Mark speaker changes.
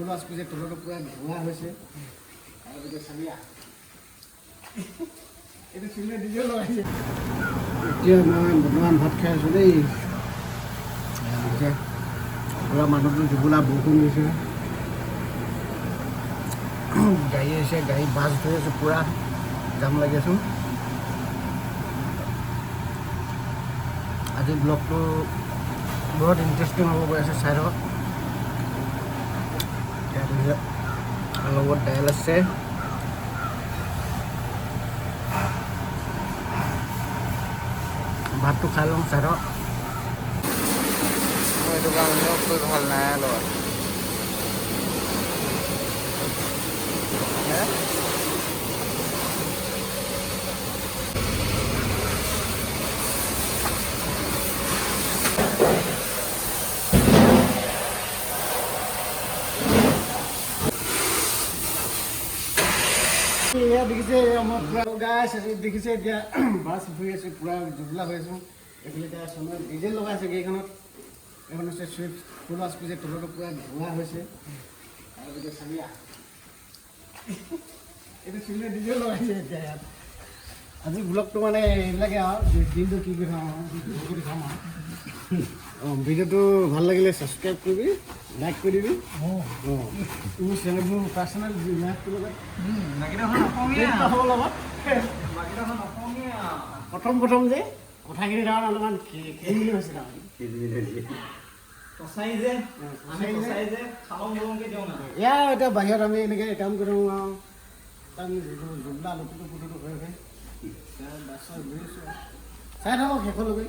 Speaker 1: মাছ পিছে তলটো পুৰা ধোৱা হৈছে আৰু এতিয়া চালিয়া এইটো চিলিণ্ডাৰ ডিজেল লগাইছে। এতিয়া মই বৰ্তমান ভাত খাই আছোঁ দেই। পুৰা মানুহটো জুবুলা বৰষুণ দিছে, গাড়ী আহিছে, গাড়ী বাছ ধৰি আছোঁ, পুৰা জাম লাগি আছোঁ। আজি ব্লগটো বহুত ইণ্টাৰেষ্টিং হ'ব গৈ আছে, চাই থাকক। লগত দাইল আছে, ভাতটো খাই লওঁ, চাই থাকক।
Speaker 2: মই এইটো কাৰণেও কৈ ভাল নাই লগত
Speaker 1: এয়া দেখিছে আমাৰ পুৰা গাছ দেখিছে, এতিয়া বাছ ফুৰি আছোঁ, পুৰা জুবলা হৈ আছোঁ। এইফালে এতিয়া চনৰ ডিজেল লগাইছে গাড়ীখনত। এখন হৈছে চুইফ্ট ফুল মাছ পিছে তলটো পুৰা ধোৱা হৈছে আৰু এতিয়া চালিয়া এইটো চিলিণ্ডাৰ ডিজেল লগাইছে। এতিয়া ইয়াত আজি ব্লগটো মানে এইবিলাকে আৰু দিনটো কি কৰি খাওঁ কৰি খাম আৰু। অঁ, ভিডিঅ'টো ভাল লাগিলে ছাবস্ক্ৰাইব কৰিবি, লাইক কৰি দিবি। মোৰ চেনেল, মোৰ পাৰ্চনেল ম্যাথটোৰ লগত প্ৰথম যে কথাখিনি তাৰমানে অলপমান খেলি হৈছে তাৰমানে। এয়া এতিয়া বাহিৰত আমি এনেকৈ কাম কৰোঁ আৰু তাৰ জুবলা লুটুটো পুটুটো হৈ হৈ চাই থাকক শেষলৈকে।